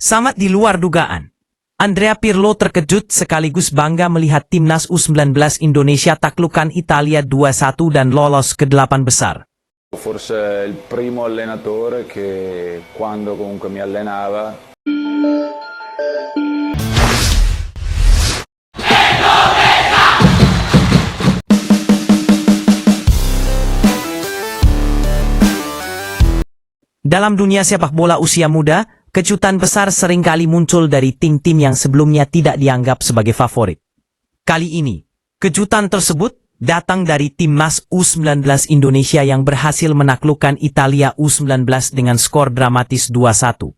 Sangat di luar dugaan. Andrea Pirlo terkejut sekaligus bangga melihat timnas U19 Indonesia taklukkan Italia 2-1 dan lolos ke 8 besar. Forse il primo allenatore che quando comunque mi allenava Dalam dunia sepak bola usia muda, kejutan besar seringkali muncul dari tim-tim yang sebelumnya tidak dianggap sebagai favorit. Kali ini, kejutan tersebut datang dari timnas U19 Indonesia yang berhasil menaklukkan Italia U19 dengan skor dramatis 2-1.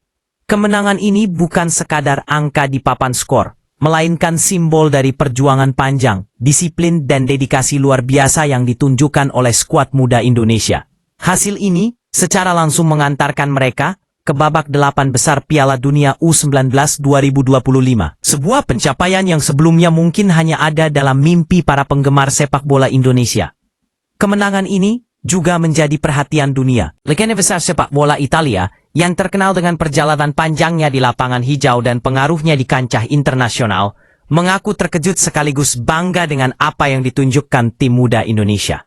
Kemenangan ini bukan sekadar angka di papan skor, melainkan simbol dari perjuangan panjang, disiplin dan dedikasi luar biasa yang ditunjukkan oleh skuad muda Indonesia. Hasil ini secara langsung mengantarkan mereka ke babak 8 besar Piala Dunia U19 2025. Sebuah pencapaian yang sebelumnya mungkin hanya ada dalam mimpi para penggemar sepak bola Indonesia. Kemenangan ini juga menjadi perhatian dunia. Legenda besar sepak bola Italia yang terkenal dengan perjalanan panjangnya di lapangan hijau dan pengaruhnya di kancah internasional, mengaku terkejut sekaligus bangga dengan apa yang ditunjukkan tim muda Indonesia.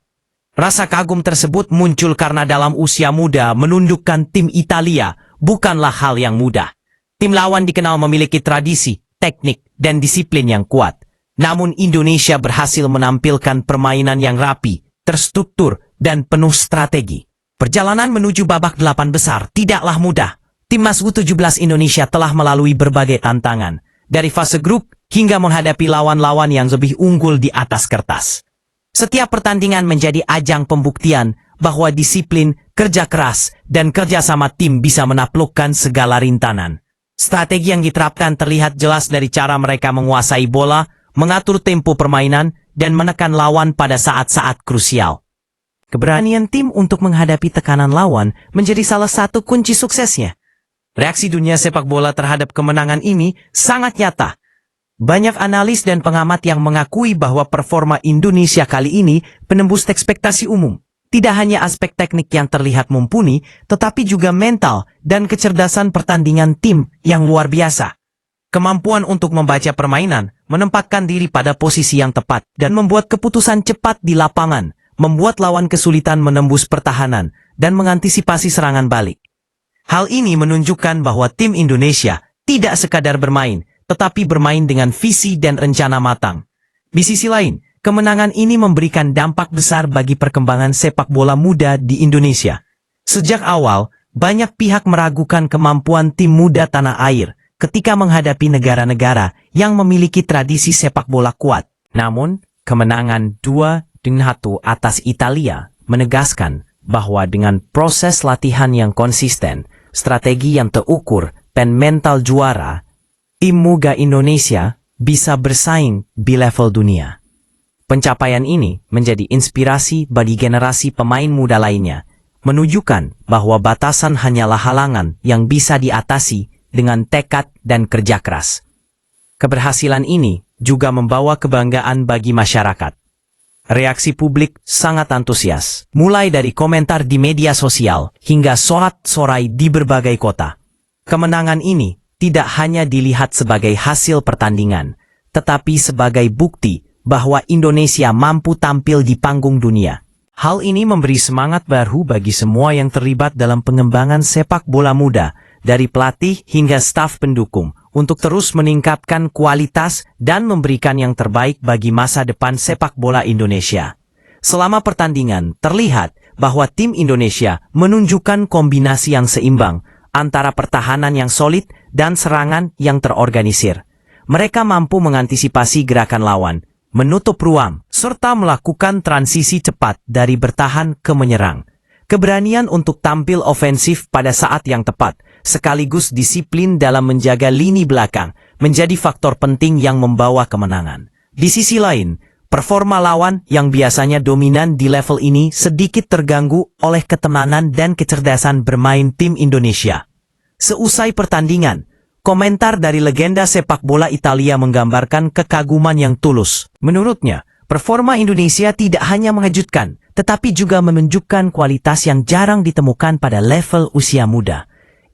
Rasa kagum tersebut muncul karena dalam usia muda menundukkan tim Italia bukanlah hal yang mudah. Tim lawan dikenal memiliki tradisi, teknik, dan disiplin yang kuat. Namun Indonesia berhasil menampilkan permainan yang rapi, terstruktur, dan penuh strategi. Perjalanan menuju babak 8 besar tidaklah mudah. Timnas U17 Indonesia telah melalui berbagai tantangan, dari fase grup hingga menghadapi lawan-lawan yang lebih unggul di atas kertas. Setiap pertandingan menjadi ajang pembuktian bahwa disiplin, kerja keras, dan kerjasama tim bisa menaklukkan segala rintangan. Strategi yang diterapkan terlihat jelas dari cara mereka menguasai bola, mengatur tempo permainan, dan menekan lawan pada saat-saat krusial. Keberanian tim untuk menghadapi tekanan lawan menjadi salah satu kunci suksesnya. Reaksi dunia sepak bola terhadap kemenangan ini sangat nyata. Banyak analis dan pengamat yang mengakui bahwa performa Indonesia kali ini penembus ekspektasi umum. Tidak hanya aspek teknik yang terlihat mumpuni, tetapi juga mental dan kecerdasan pertandingan tim yang luar biasa. Kemampuan untuk membaca permainan, menempatkan diri pada posisi yang tepat, dan membuat keputusan cepat di lapangan, membuat lawan kesulitan menembus pertahanan, dan mengantisipasi serangan balik. Hal ini menunjukkan bahwa tim Indonesia tidak sekadar bermain, tetapi bermain dengan visi dan rencana matang. Di sisi lain, kemenangan ini memberikan dampak besar bagi perkembangan sepak bola muda di Indonesia. Sejak awal, banyak pihak meragukan kemampuan tim muda tanah air ketika menghadapi negara-negara yang memiliki tradisi sepak bola kuat. Namun, kemenangan 2-1 atas Italia menegaskan bahwa dengan proses latihan yang konsisten, strategi yang terukur, dan mental juara, tim muda Indonesia bisa bersaing di level dunia. Pencapaian ini menjadi inspirasi bagi generasi pemain muda lainnya, menunjukkan bahwa batasan hanyalah halangan yang bisa diatasi dengan tekad dan kerja keras. Keberhasilan ini juga membawa kebanggaan bagi masyarakat. Reaksi publik sangat antusias, mulai dari komentar di media sosial hingga sorak-sorai di berbagai kota. Kemenangan ini tidak hanya dilihat sebagai hasil pertandingan, tetapi sebagai bukti bahwa Indonesia mampu tampil di panggung dunia. Hal ini memberi semangat baru bagi semua yang terlibat dalam pengembangan sepak bola muda, dari pelatih hingga staf pendukung, untuk terus meningkatkan kualitas dan memberikan yang terbaik bagi masa depan sepak bola Indonesia. Selama pertandingan, terlihat bahwa tim Indonesia menunjukkan kombinasi yang seimbang antara pertahanan yang solid dan serangan yang terorganisir. Mereka mampu mengantisipasi gerakan lawan, menutup ruang, serta melakukan transisi cepat dari bertahan ke menyerang. Keberanian untuk tampil ofensif pada saat yang tepat, sekaligus disiplin dalam menjaga lini belakang, menjadi faktor penting yang membawa kemenangan. Di sisi lain, performa lawan yang biasanya dominan di level ini sedikit terganggu oleh ketenanan dan kecerdasan bermain tim Indonesia. Seusai pertandingan, komentar dari legenda sepak bola Italia menggambarkan kekaguman yang tulus. Menurutnya, performa Indonesia tidak hanya mengejutkan, tetapi juga menunjukkan kualitas yang jarang ditemukan pada level usia muda.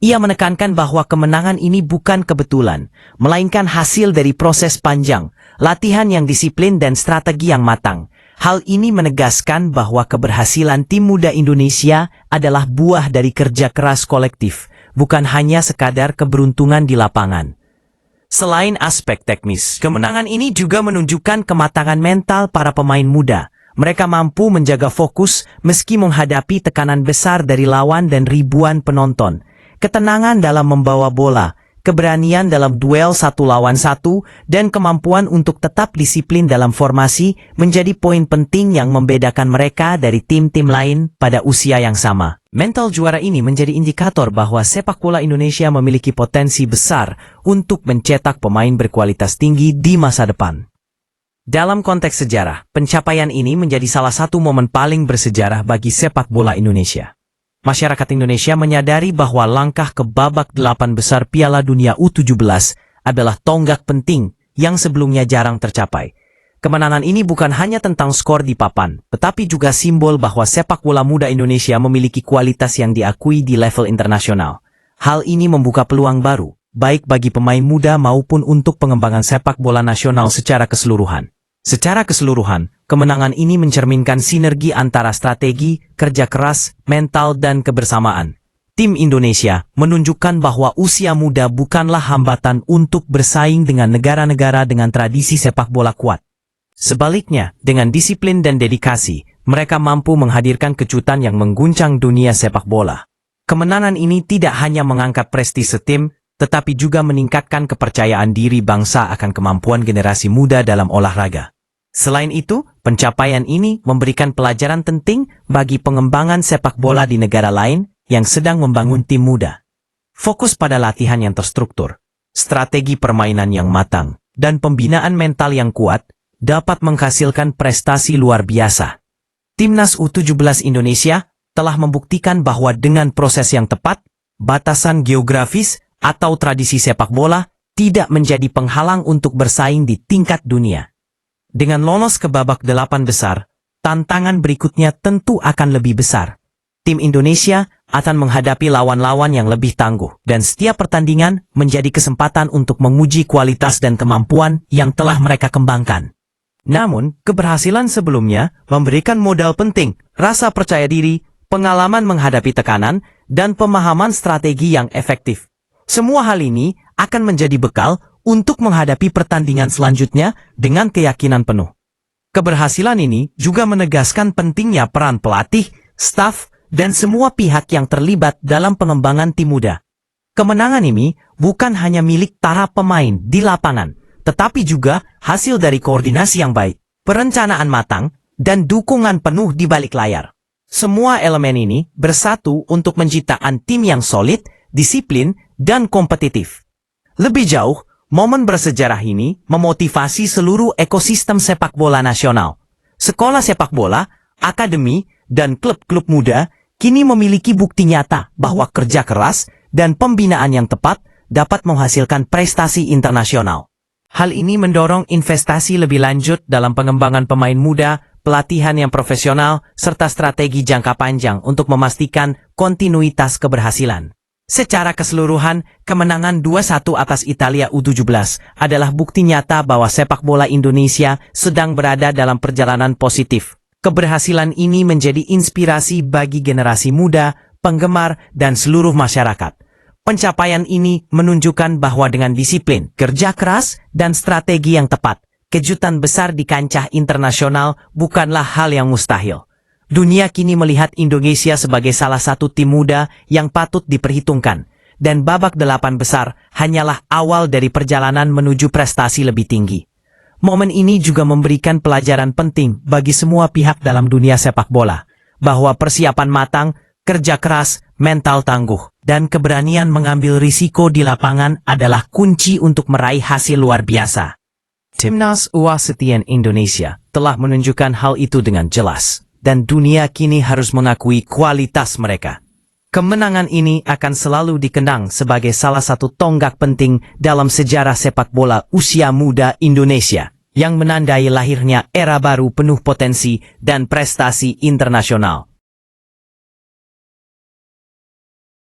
Ia menekankan bahwa kemenangan ini bukan kebetulan, melainkan hasil dari proses panjang, latihan yang disiplin dan strategi yang matang. Hal ini menegaskan bahwa keberhasilan tim muda Indonesia adalah buah dari kerja keras kolektif, bukan hanya sekadar keberuntungan di lapangan. Selain aspek teknis, kemenangan ini juga menunjukkan kematangan mental para pemain muda. Mereka mampu menjaga fokus meski menghadapi tekanan besar dari lawan dan ribuan penonton. Ketenangan dalam membawa bola, keberanian dalam duel 1 lawan 1, dan kemampuan untuk tetap disiplin dalam formasi menjadi poin penting yang membedakan mereka dari tim-tim lain pada usia yang sama. Mental juara ini menjadi indikator bahwa sepak bola Indonesia memiliki potensi besar untuk mencetak pemain berkualitas tinggi di masa depan. Dalam konteks sejarah, pencapaian ini menjadi salah satu momen paling bersejarah bagi sepak bola Indonesia. Masyarakat Indonesia menyadari bahwa langkah ke babak 8 besar Piala Dunia U17 adalah tonggak penting yang sebelumnya jarang tercapai. Kemenangan ini bukan hanya tentang skor di papan, tetapi juga simbol bahwa sepak bola muda Indonesia memiliki kualitas yang diakui di level internasional. Hal ini membuka peluang baru, baik bagi pemain muda maupun untuk pengembangan sepak bola nasional secara keseluruhan. Secara keseluruhan, kemenangan ini mencerminkan sinergi antara strategi, kerja keras, mental, dan kebersamaan. Tim Indonesia menunjukkan bahwa usia muda bukanlah hambatan untuk bersaing dengan negara-negara dengan tradisi sepak bola kuat. Sebaliknya, dengan disiplin dan dedikasi, mereka mampu menghadirkan kejutan yang mengguncang dunia sepak bola. Kemenangan ini tidak hanya mengangkat prestise tim, tetapi juga meningkatkan kepercayaan diri bangsa akan kemampuan generasi muda dalam olahraga. Selain itu, pencapaian ini memberikan pelajaran penting bagi pengembangan sepak bola di negara lain yang sedang membangun tim muda. Fokus pada latihan yang terstruktur, strategi permainan yang matang, dan pembinaan mental yang kuat dapat menghasilkan prestasi luar biasa. Timnas U17 Indonesia telah membuktikan bahwa dengan proses yang tepat, batasan geografis atau tradisi sepak bola tidak menjadi penghalang untuk bersaing di tingkat dunia. Dengan lolos ke babak 8 besar, tantangan berikutnya tentu akan lebih besar. Tim Indonesia akan menghadapi lawan-lawan yang lebih tangguh, dan setiap pertandingan menjadi kesempatan untuk menguji kualitas dan kemampuan yang telah mereka kembangkan. Namun, keberhasilan sebelumnya memberikan modal penting, rasa percaya diri, pengalaman menghadapi tekanan, dan pemahaman strategi yang efektif. Semua hal ini akan menjadi bekal untuk menghadapi pertandingan selanjutnya dengan keyakinan penuh. Keberhasilan ini juga menegaskan pentingnya peran pelatih, staf, dan semua pihak yang terlibat dalam pengembangan tim muda. Kemenangan ini bukan hanya milik para pemain di lapangan, tetapi juga hasil dari koordinasi yang baik, perencanaan matang, dan dukungan penuh di balik layar. Semua elemen ini bersatu untuk menciptakan tim yang solid, disiplin, dan kompetitif. Lebih jauh, momen bersejarah ini memotivasi seluruh ekosistem sepak bola nasional. Sekolah sepak bola, akademi, dan klub-klub muda kini memiliki bukti nyata bahwa kerja keras dan pembinaan yang tepat dapat menghasilkan prestasi internasional. Hal ini mendorong investasi lebih lanjut dalam pengembangan pemain muda, pelatihan yang profesional, serta strategi jangka panjang untuk memastikan kontinuitas keberhasilan. Secara keseluruhan, kemenangan 2-1 atas Italia U17 adalah bukti nyata bahwa sepak bola Indonesia sedang berada dalam perjalanan positif. Keberhasilan ini menjadi inspirasi bagi generasi muda, penggemar, dan seluruh masyarakat. Pencapaian ini menunjukkan bahwa dengan disiplin, kerja keras, dan strategi yang tepat, kejutan besar di kancah internasional bukanlah hal yang mustahil. Dunia kini melihat Indonesia sebagai salah satu tim muda yang patut diperhitungkan, dan babak 8 besar hanyalah awal dari perjalanan menuju prestasi lebih tinggi. Momen ini juga memberikan pelajaran penting bagi semua pihak dalam dunia sepak bola, bahwa persiapan matang, kerja keras, mental tangguh, dan keberanian mengambil risiko di lapangan adalah kunci untuk meraih hasil luar biasa. Timnas U17 Indonesia telah menunjukkan hal itu dengan jelas. Dan dunia kini harus mengakui kualitas mereka. Kemenangan ini akan selalu dikenang sebagai salah satu tonggak penting dalam sejarah sepak bola usia muda Indonesia, yang menandai lahirnya era baru penuh potensi dan prestasi internasional.